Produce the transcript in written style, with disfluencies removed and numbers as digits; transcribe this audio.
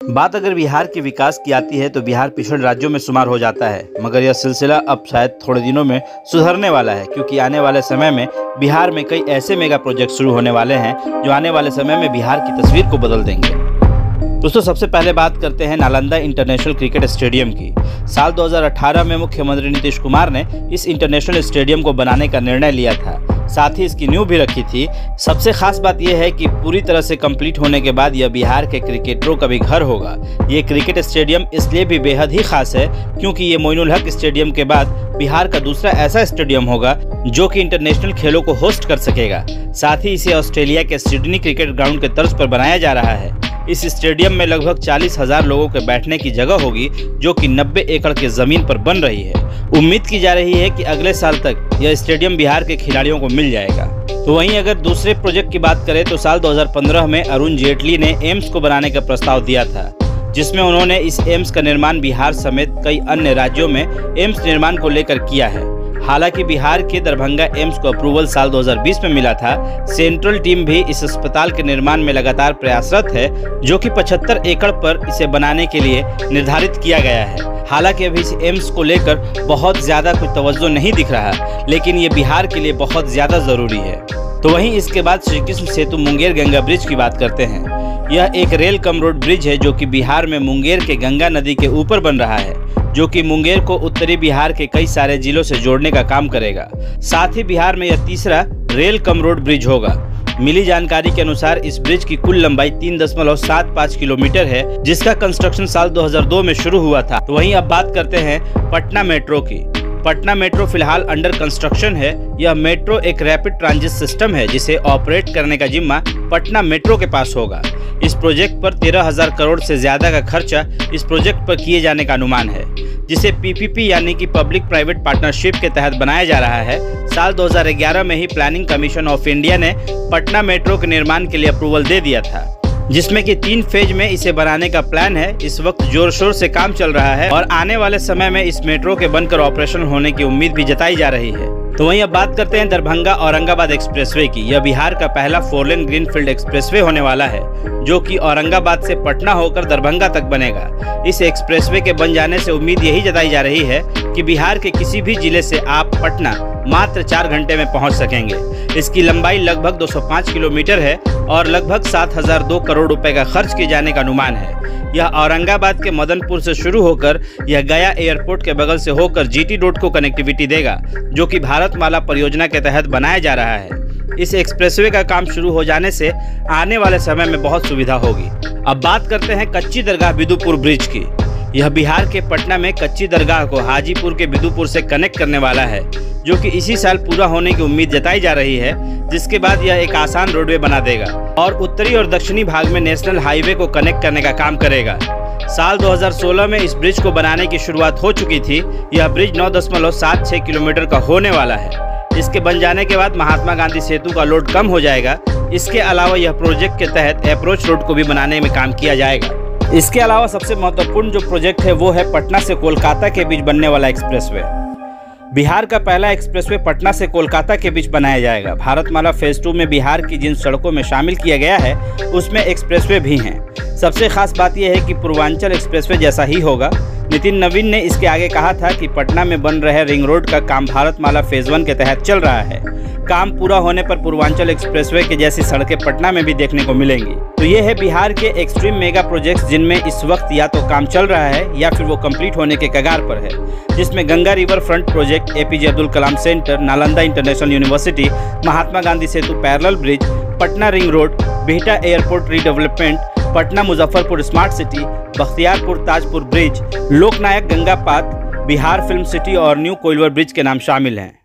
बात अगर बिहार के विकास की आती है तो बिहार पिछड़े राज्यों में शुमार हो जाता है, मगर यह सिलसिला अब शायद थोड़े दिनों में सुधरने वाला है, क्योंकि आने वाले समय में बिहार में कई ऐसे मेगा प्रोजेक्ट शुरू होने वाले हैं जो आने वाले समय में बिहार की तस्वीर को बदल देंगे। दोस्तों, सबसे पहले बात करते हैं नालंदा इंटरनेशनल क्रिकेट स्टेडियम की। साल 2018 में मुख्यमंत्री नीतीश कुमार ने इस इंटरनेशनल स्टेडियम को बनाने का निर्णय लिया था, साथ ही इसकी नींव भी रखी थी। सबसे खास बात यह है कि पूरी तरह से कंप्लीट होने के बाद यह बिहार के क्रिकेटरों का भी घर होगा। ये क्रिकेट स्टेडियम इसलिए भी बेहद ही खास है क्योंकि ये मोइनुल हक स्टेडियम के बाद बिहार का दूसरा ऐसा स्टेडियम होगा जो कि इंटरनेशनल खेलों को होस्ट कर सकेगा। साथ ही इसे ऑस्ट्रेलिया के सिडनी क्रिकेट ग्राउंड के तर्ज पर बनाया जा रहा है। इस स्टेडियम में लगभग 40,000 लोगों के बैठने की जगह होगी, जो कि 90 एकड़ की जमीन पर बन रही है। उम्मीद की जा रही है कि अगले साल तक यह स्टेडियम बिहार के खिलाड़ियों को मिल जाएगा। तो वहीं अगर दूसरे प्रोजेक्ट की बात करें तो साल 2015 में अरुण जेटली ने एम्स को बनाने का प्रस्ताव दिया था, जिसमें उन्होंने इस एम्स का निर्माण बिहार समेत कई अन्य राज्यों में एम्स निर्माण को लेकर किया है। हालांकि बिहार के दरभंगा एम्स को अप्रूवल साल 2020 में मिला था। सेंट्रल टीम भी इस अस्पताल के निर्माण में लगातार प्रयासरत है, जो कि 75 एकड़ पर इसे बनाने के लिए निर्धारित किया गया है। हालांकि अभी इस एम्स को लेकर बहुत ज्यादा कुछ तवज्जो नहीं दिख रहा, लेकिन ये बिहार के लिए बहुत ज्यादा जरूरी है। तो वहीं इसके बाद श्री कृष्ण सेतु मुंगेर गंगा ब्रिज की बात करते हैं। यह एक रेल कम रोड ब्रिज है जो कि बिहार में मुंगेर के गंगा नदी के ऊपर बन रहा है, जो कि मुंगेर को उत्तरी बिहार के कई सारे जिलों से जोड़ने का काम करेगा। साथ ही बिहार में यह तीसरा रेल कम रोड ब्रिज होगा। मिली जानकारी के अनुसार इस ब्रिज की कुल लंबाई 3.75 किलोमीटर है, जिसका कंस्ट्रक्शन साल 2002 में शुरू हुआ था। तो वहीं अब बात करते हैं पटना मेट्रो की। पटना मेट्रो फिलहाल अंडर कंस्ट्रक्शन है। यह मेट्रो एक रैपिड ट्रांजिट सिस्टम है, जिसे ऑपरेट करने का जिम्मा पटना मेट्रो के पास होगा। इस प्रोजेक्ट पर 13,000 करोड़ से ज्यादा का खर्चा इस प्रोजेक्ट पर किए जाने का अनुमान है, जिसे पीपीपी यानी कि पब्लिक प्राइवेट पार्टनरशिप के तहत बनाया जा रहा है। साल 2011 में ही प्लानिंग कमीशन ऑफ इंडिया ने पटना मेट्रो के निर्माण के लिए अप्रूवल दे दिया था, जिसमें कि 3 फेज में इसे बनाने का प्लान है। इस वक्त जोर शोर से काम चल रहा है और आने वाले समय में इस मेट्रो के बनकर ऑपरेशन होने की उम्मीद भी जताई जा रही है। तो वहीं अब बात करते हैं दरभंगा औरंगाबाद एक्सप्रेसवे की। यह बिहार का पहला 4 लेन ग्रीनफील्ड एक्सप्रेसवे होने वाला है, जो कि औरंगाबाद से पटना होकर दरभंगा तक बनेगा। इस एक्सप्रेसवे के बन जाने से उम्मीद यही जताई जा रही है कि बिहार के किसी भी जिले से आप पटना मात्र 4 घंटे में पहुंच सकेंगे। इसकी लंबाई लगभग 205 किलोमीटर है और लगभग 7,002 करोड़ रुपए का खर्च किए जाने का अनुमान है। यह औरंगाबाद के मदनपुर से शुरू होकर यह गया एयरपोर्ट के बगल से होकर जीटी रोड को कनेक्टिविटी देगा, जो कि भारतमाला परियोजना के तहत बनाया जा रहा है। इस एक्सप्रेसवे का काम शुरू हो जाने से आने वाले समय में बहुत सुविधा होगी। अब बात करते हैं कच्ची दरगाह बिदुपुर ब्रिज की। यह बिहार के पटना में कच्ची दरगाह को हाजीपुर के बिदुपुर से कनेक्ट करने वाला है, जो कि इसी साल पूरा होने की उम्मीद जताई जा रही है, जिसके बाद यह एक आसान रोडवे बना देगा और उत्तरी और दक्षिणी भाग में नेशनल हाईवे को कनेक्ट करने का काम करेगा। साल 2016 में इस ब्रिज को बनाने की शुरुआत हो चुकी थी। यह ब्रिज 9.76 किलोमीटर का होने वाला है। इसके बन जाने के बाद महात्मा गांधी सेतु का लोड कम हो जाएगा। इसके अलावा यह प्रोजेक्ट के तहत अप्रोच रोड को भी बनाने में काम किया जाएगा। इसके अलावा सबसे महत्वपूर्ण जो प्रोजेक्ट है वो है पटना से कोलकाता के बीच बनने वाला एक्सप्रेसवे। बिहार का पहला एक्सप्रेसवे पटना से कोलकाता के बीच बनाया जाएगा। भारतमाला फेज 2 में बिहार की जिन सड़कों में शामिल किया गया है उसमें एक्सप्रेसवे भी हैं। सबसे खास बात यह है कि पूर्वांचल एक्सप्रेसवे जैसा ही होगा। नितिन नवीन ने इसके आगे कहा था कि पटना में बन रहे रिंग रोड का काम भारतमाला फेज 1 के तहत चल रहा है। काम पूरा होने पर पूर्वांचल एक्सप्रेसवे के जैसी सड़कें पटना में भी देखने को मिलेंगी। तो ये है बिहार के एक्सट्रीम मेगा प्रोजेक्ट्स, जिनमें इस वक्त या तो काम चल रहा है या फिर वो कंप्लीट होने के कगार पर है, जिसमें Ganga river front project, APJ Abdul Kalam centre, Nalanda international university, Mahatma Gandhi Setu parallel bridge, Patna ring road, Bihta airport redevelopment, Patna Muzaffarpur smart city, Bakhtiyarpur Tajpur bridge, Loknayak Ganga path, Bihar film city और न्यू कोइलवर ब्रिज के नाम शामिल हैं।